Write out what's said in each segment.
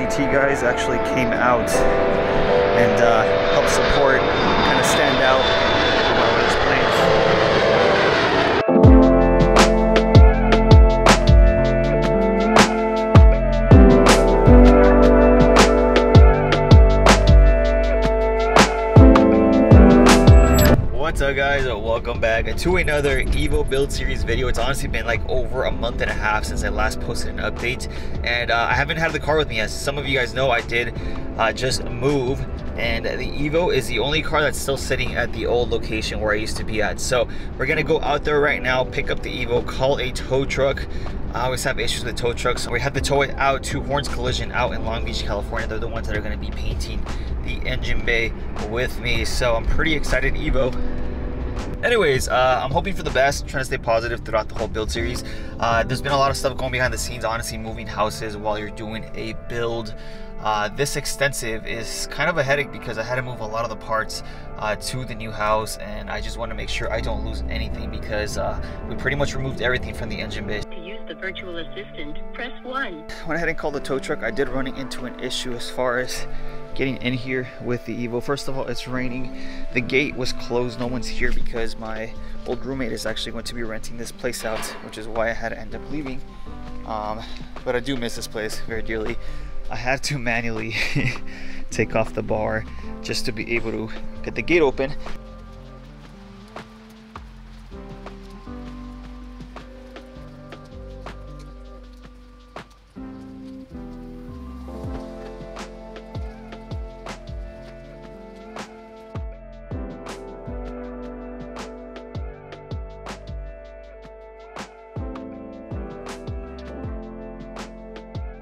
PT guys actually came out and helped support, kind of stand out with his planes. What's up guys, welcome back to another Evo build series video. It's honestly been like over a month and a half since I last posted an update, and I haven't had the car with me. As some of you guys know, I did just move, and the Evo is the only car that's still sitting at the old location where I used to be at. So we're gonna go out there right now, pick up the Evo, call a tow truck. I always have issues with tow trucks. We have to tow it out to Horns Collision out in Long Beach, California. They're the ones that are gonna be painting the engine bay with me. So I'm pretty excited, Evo. Anyways, I'm hoping for the best, trying to stay positive throughout the whole build series. There's been a lot of stuff going behind the scenes, honestly. Moving houses while you're doing a build this extensive is kind of a headache because I had to move a lot of the parts to the new house, and I just want to make sure I don't lose anything because we pretty much removed everything from the engine bay. To use the virtual assistant, press 1. Went ahead and called the tow truck. I did run into an issue as far as getting in here with the Evo. First of all, it's raining. The gate was closed. No one's here because my old roommate is actually going to be renting this place out, which is why I had to end up leaving. But I do miss this place very dearly. I had to manually take off the bar just to be able to get the gate open.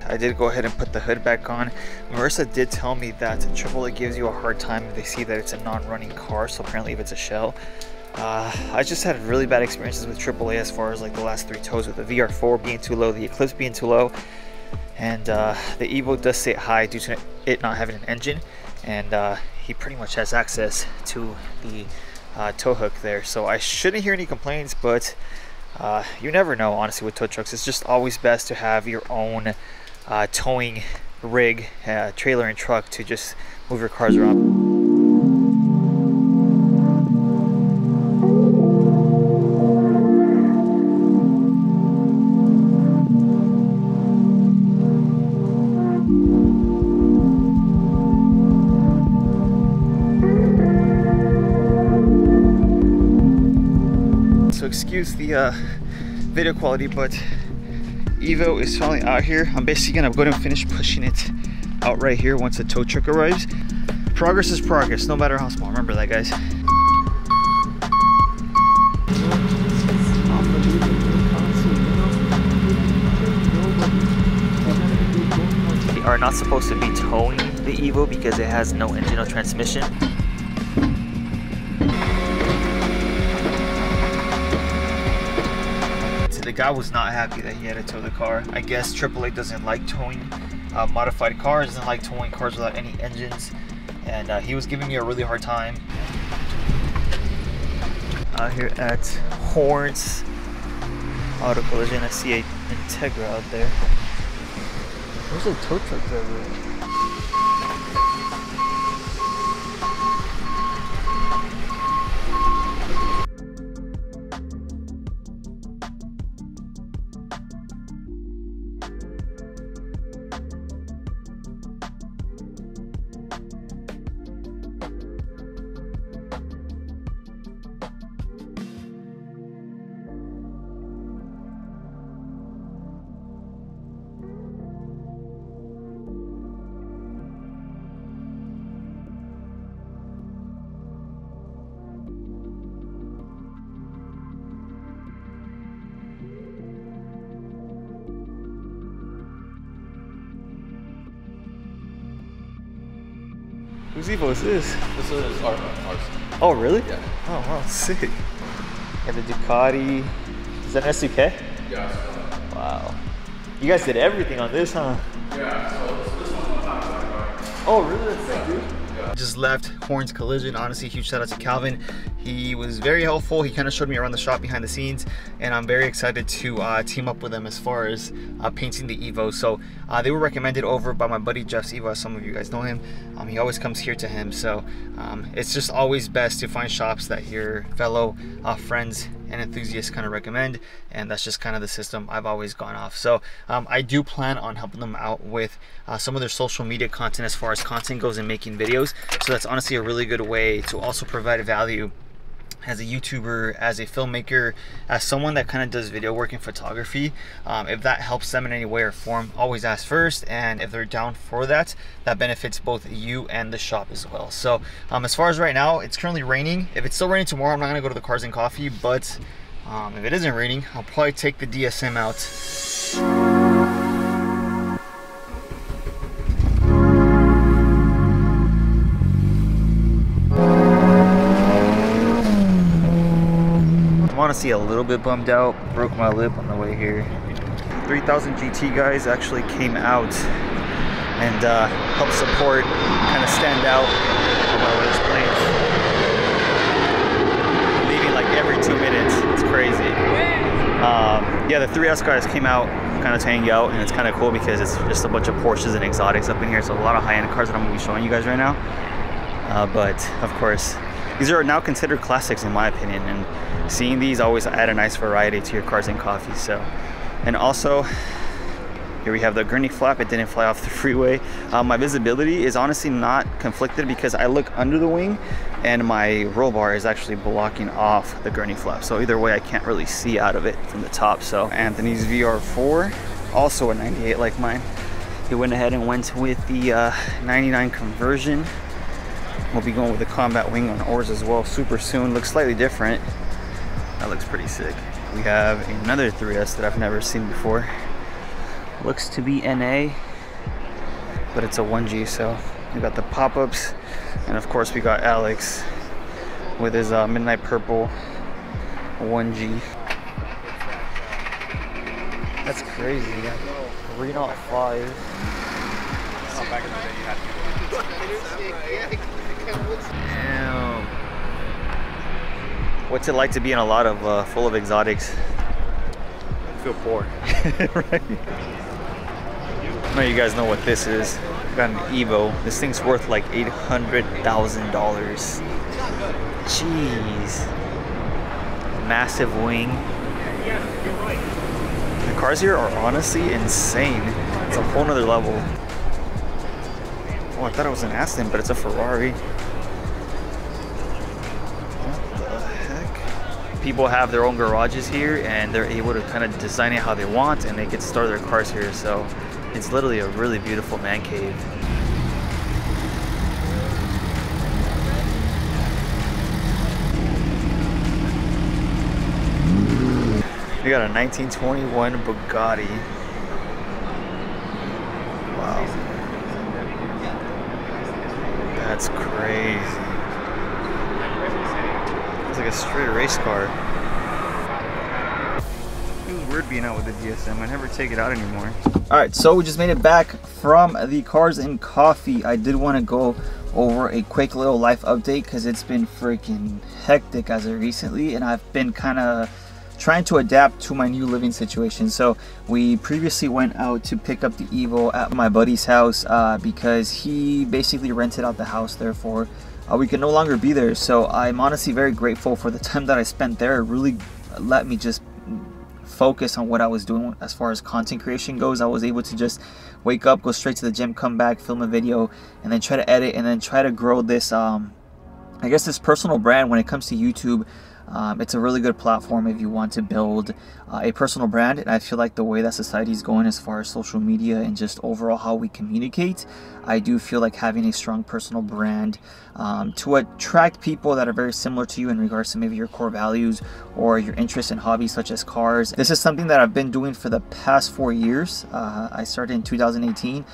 I did go ahead and put the hood back on. Marissa did tell me that AAA gives you a hard time if they see that it's a non-running car, so apparently if it's a shell. I just had really bad experiences with AAA as far as like the last 3 tows, with the VR4 being too low, the Eclipse being too low, and the Evo does sit high due to it not having an engine, and he pretty much has access to the tow hook there, so I shouldn't hear any complaints, but you never know, honestly, with tow trucks. It's just always best to have your own towing rig, trailer and truck to just move your cars around. So excuse the video quality, but Evo is finally out here. I'm basically gonna go ahead and finish pushing it out right here once the tow truck arrives. Progress is progress, no matter how small. Remember that, guys. We are not supposed to be towing the Evo because it has no engine or transmission. The guy was not happy that he had to tow the car. I guess AAA doesn't like towing modified cars, doesn't like towing cars without any engines, and he was giving me a really hard time. Out here at Horns Auto Collision, I see a Integra out there. Where's the tow truck driver? Whose Evo is this? This is ours. Oh, really? Yeah. Oh, wow, sick. And the Ducati. Is that an SUK? Yeah. Wow. You guys did everything on this, huh? Yeah, so this one's my top car. Oh, really? That's sick, dude. Yeah. Just left Horns Collision. Honestly, huge shout out to Calvin. He was very helpful. He kind of showed me around the shop behind the scenes, and I'm very excited to team up with him as far as painting the Evo. So they were recommended over by my buddy Jeff's Evo, as some of you guys know him. He always comes here to him, so it's just always best to find shops that your fellow friends and enthusiasts kind of recommend, and that's just kind of the system I've always gone off. So I do plan on helping them out with some of their social media content as far as content goes and making videos. So that's honestly a really good way to also provide value as a YouTuber, as a filmmaker, as someone that kind of does video work and photography. If that helps them in any way or form, always ask first, and if they're down for that, that benefits both you and the shop as well. So as far as right now, it's currently raining. If it's still raining tomorrow, I'm not gonna go to the Cars and Coffee, but if it isn't raining, I'll probably take the DSM out. Honestly, a little bit bummed out, broke my lip on the way here. 3000 GT guys actually came out and helped support, kind of stand out while I was playing. Leaving like every 2 minutes, it's crazy. Yeah, the 3S guys came out kind of to hang out, and it's kind of cool because it's just a bunch of Porsches and exotics up in here, so a lot of high-end cars that I'm going to be showing you guys right now. But of course, these are now considered classics in my opinion, and seeing these always add a nice variety to your Cars and Coffee. So, and also here we have the gurney flap. It didn't fly off the freeway. My visibility is honestly not conflicted because I look under the wing and my roll bar is actually blocking off the gurney flap, so either way I can't really see out of it from the top. So Anthony's VR4, also a 98 like mine. He went ahead and went with the 99 conversion. We'll be going with the combat wing on ours as well super soon. Looks slightly different. That looks pretty sick. We have another 3S that I've never seen before. Looks to be NA, but it's a 1G. So we got the pop-ups, and of course we got Alex with his midnight purple 1G. That's crazy. 305. Back in the day you had to Damn. What's it like to be in a lot of full of exotics? I feel poor. Right. I know you guys know what this is. Got an Evo. This thing's worth like $800,000. Jeez. Massive wing. The cars here are honestly insane. It's a whole nother level. Oh, I thought it was an Aston, but it's a Ferrari. What the heck? People have their own garages here, and they're able to kind of design it how they want, and they get to store their cars here. So it's literally a really beautiful man cave. We got a 1921 Bugatti. Wow. That's crazy. It's like a straight race car. It was weird being out with the DSM. I never take it out anymore. Alright, so we just made it back from the Cars and Coffee. I did want to go over a quick little life update because it's been freaking hectic as of recently, and I've been kind of trying to adapt to my new living situation. So we previously went out to pick up the Evo at my buddy's house because he basically rented out the house, therefore we could no longer be there. So I'm honestly very grateful for the time that I spent there. It really let me just focus on what I was doing as far as content creation goes. I was able to just wake up, go straight to the gym, come back, film a video, and then try to edit, and then try to grow this I guess this personal brand when it comes to YouTube. It's a really good platform if you want to build a personal brand, and I feel like the way that society is going as far as social media and just overall how we communicate, I do feel like having a strong personal brand to attract people that are very similar to you in regards to maybe your core values or your interests and hobbies such as cars. This is something that I've been doing for the past 4 years. I started in 2018.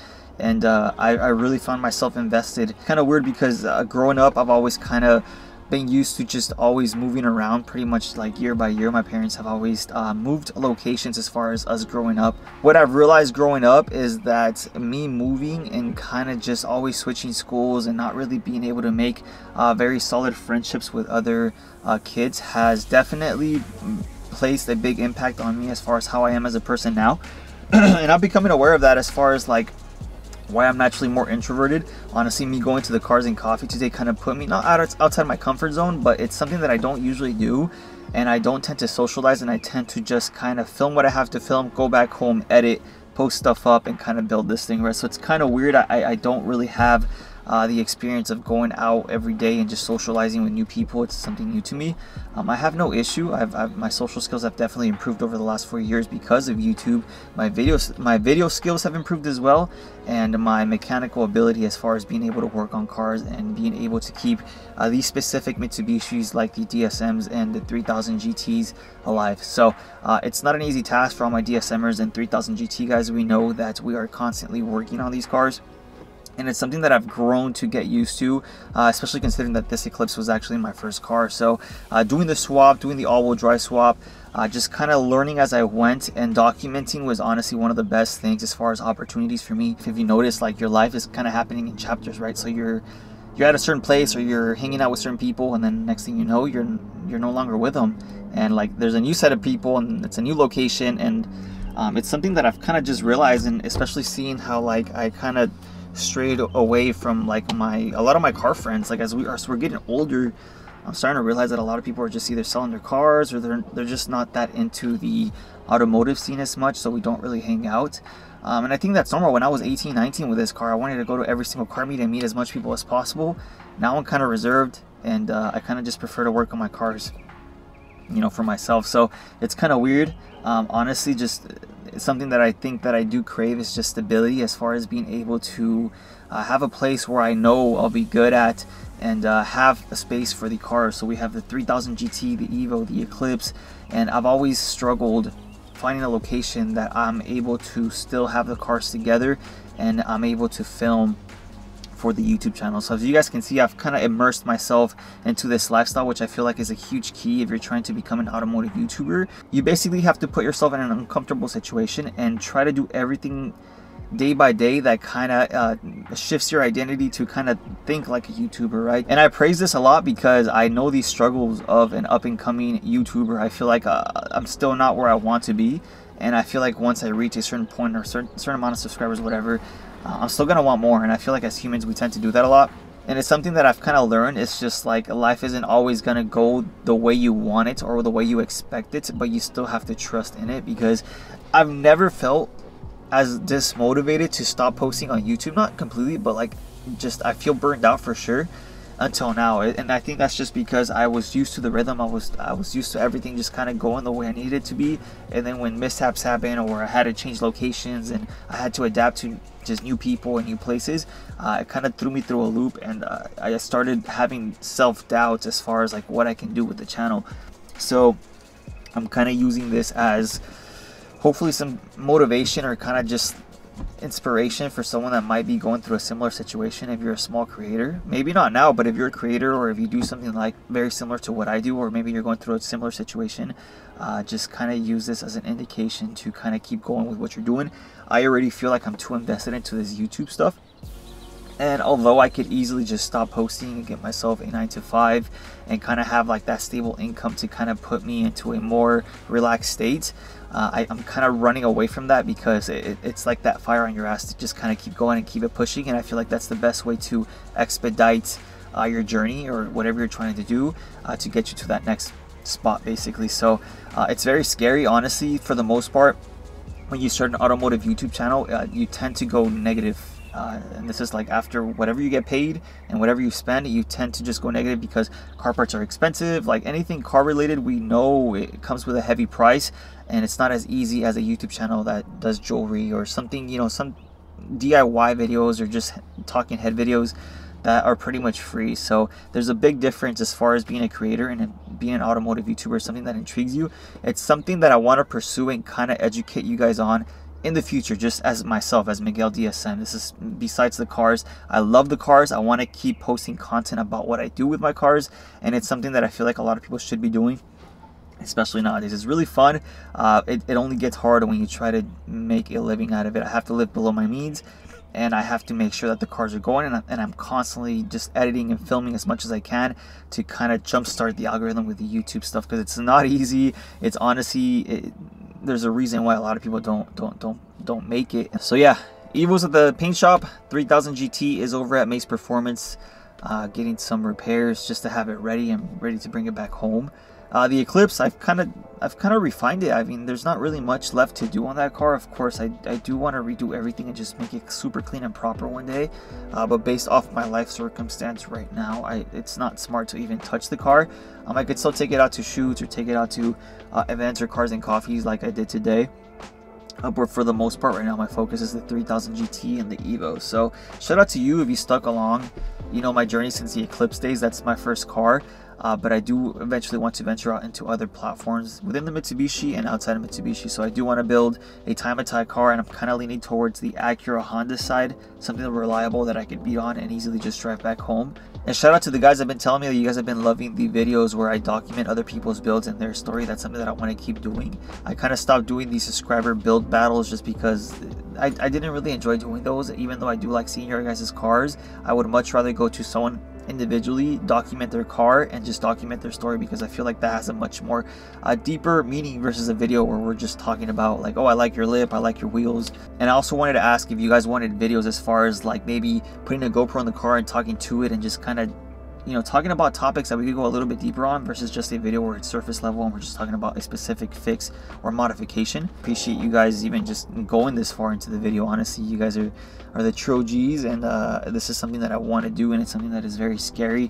And I really found myself invested. Kind of weird because growing up, I've always kind of been used to just always moving around pretty much like year by year. My parents have always moved locations as far as us growing up. What I've realized growing up is that me moving and kind of just always switching schools and not really being able to make very solid friendships with other kids has definitely placed a big impact on me as far as how I am as a person now. And I'm becoming aware of that as far as like why I'm naturally more introverted. Honestly, me going to the Cars and Coffee today kind of put me not outside my comfort zone, but it's something that I don't usually do, and I don't tend to socialize, and I tend to just kind of film what I have to film, go back home, edit, post stuff up, and kind of build this thing, right? So it's kind of weird. I don't really have the experience of going out every day and just socializing with new people. It's something new to me. I have no issue. My social skills have definitely improved over the last 4 years because of YouTube. My video skills have improved as well, and my mechanical ability as far as being able to work on cars and being able to keep these specific Mitsubishis like the DSMs and the 3000 GTs alive. So it's not an easy task for all my DSMers and 3000 GT guys. We know that we are constantly working on these cars, and it's something that I've grown to get used to, especially considering that this Eclipse was actually my first car. So doing the swap, doing the all-wheel drive swap, just kind of learning as I went, and documenting was honestly one of the best things as far as opportunities for me. If you notice, like, your life is kind of happening in chapters, right? So you're at a certain place, or you're hanging out with certain people, and then next thing you know, you're no longer with them, and like there's a new set of people, and it's a new location, and it's something that I've kind of just realized, and especially seeing how like I kind of strayed away from like a lot of my car friends. Like as we're getting older, I'm starting to realize that a lot of people are just either selling their cars, or they're just not that into the automotive scene as much, so we don't really hang out. And I think that's normal. When I was 18, 19 with this car, I wanted to go to every single car meet and meet as much people as possible. Now I'm kind of reserved, and I kind of just prefer to work on my cars, you know, for myself. So it's kind of weird. Honestly, just something that I think that I do crave is just stability as far as being able to have a place where I know I'll be good at, and have a space for the cars. So we have the 3000 GT, the Evo, the Eclipse, and I've always struggled finding a location that I'm able to still have the cars together and I'm able to film for the YouTube channel. So as you guys can see, I've kind of immersed myself into this lifestyle, which I feel like is a huge key if you're trying to become an automotive YouTuber. You basically have to put yourself in an uncomfortable situation and try to do everything day by day that kind of shifts your identity to kind of think like a YouTuber, right? And I praise this a lot because I know these struggles of an up-and-coming YouTuber. I feel like I'm still not where I want to be, and I feel like once I reach a certain point or certain amount of subscribers, whatever, I'm still gonna want more. And I feel like as humans we tend to do that a lot, and it's something that I've kind of learned. It's just like life isn't always gonna go the way you want it or the way you expect it, but you still have to trust in it, because I've never felt as dismotivated to stop posting on YouTube, not completely, but like just I feel burned out for sure until now. And I think that's just because I was used to the rhythm. I was used to everything just kind of going the way I needed it to be, and then when mishaps happen or I had to change locations and I had to adapt to just new people and new places, it kind of threw me through a loop, and I started having self-doubt as far as like what I can do with the channel. So I'm kind of using this as hopefully some motivation or kind of just inspiration for someone that might be going through a similar situation. If you're a small creator, maybe not now, but if you're a creator, or if you do something like very similar to what I do, or maybe you're going through a similar situation, just kind of use this as an indication to kind of keep going with what you're doing. I already feel like I'm too invested into this YouTube stuff, and although I could easily just stop posting and get myself a 9-to-5 and kind of have like that stable income to kind of put me into a more relaxed state, I'm kind of running away from that, because it's like that fire on your ass to just kind of keep going and keep it pushing. And I feel like that's the best way to expedite your journey or whatever you're trying to do to get you to that next spot, basically. So it's very scary, honestly, for the most part. When you start an automotive YouTube channel, you tend to go negative. And this is like after whatever you get paid and whatever you spend, you tend to just go negative, because car parts are expensive. Like anything car related, we know it comes with a heavy price, and it's not as easy as a YouTube channel that does jewelry or something, you know, some DIY videos or just talking head videos that are pretty much free. So there's a big difference as far as being a creator and being an automotive YouTuber. Something that intrigues you, it's something that I want to pursue and kind of educate you guys on in the future, just as myself, as Miguel DSM. This is besides the cars. I love the cars. I want to keep posting content about what I do with my cars, and it's something that I feel like a lot of people should be doing, especially nowadays. It's really fun. It only gets harder when you try to make a living out of it. I have to live below my means, and I have to make sure that the cars are going, and I'm constantly just editing and filming as much as I can to kind of jumpstart the algorithm with the YouTube stuff, because it's not easy. It's honestly, there's a reason why a lot of people don't make it. So yeah, Evo's at the paint shop. 3000 GT is over at Mace Performance, getting some repairs just to have it ready and ready to bring it back home. The Eclipse, I've kind of refined it. I mean, there's not really much left to do on that car. Of course, I do want to redo everything and just make it super clean and proper one day. But based off my life circumstance right now, it's not smart to even touch the car. I could still take it out to shoots or take it out to events or cars and coffees like I did today. But for the most part right now, my focus is the 3000 GT and the Evo. So shout out to you if you stuck along, you know, my journey since the Eclipse days. That's my first car. But I do eventually want to venture out into other platforms within the Mitsubishi and outside of Mitsubishi. So I do want to build a time-attack car, and I'm kind of leaning towards the Acura Honda side, something reliable that I could beat on and easily just drive back home. And shout out to the guys that have been telling me that you guys have been loving the videos where I document other people's builds and their story. That's something that I want to keep doing. I kind of stopped doing these subscriber build battles just because I didn't really enjoy doing those. Even though I do like seeing your guys' cars, I would much rather go to someone individually, document their car and just document their story, because I feel like that has a much more deeper meaning versus a video where we're just talking about like, oh, I like your lip, I like your wheels. And I also wanted to ask if you guys wanted videos as far as like maybe putting a GoPro in the car and talking to it and just kind of, you know, talking about topics that we could go a little bit deeper on versus just a video where it's surface level and we're just talking about a specific fix or modification. Appreciate you guys even just going this far into the video. Honestly, you guys are the true G's, and this is something that I want to do, and it's something that is very scary.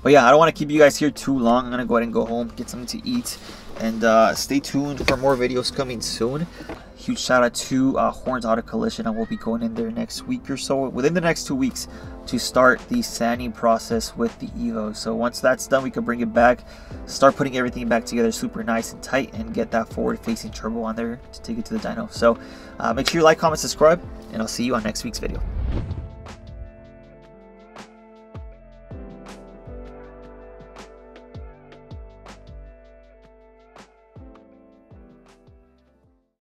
But yeah, I don't want to keep you guys here too long. I'm gonna go ahead and go home, get something to eat, and stay tuned for more videos coming soon. Huge shout out to Horns Auto Collision. I will be going in there next week or so, within the next 2 weeks, to start the sanding process with the Evo. So once that's done, we can bring it back, start putting everything back together super nice and tight, and get that forward facing turbo on there to take it to the dyno. So make sure you like, comment, subscribe, and I'll see you on next week's video.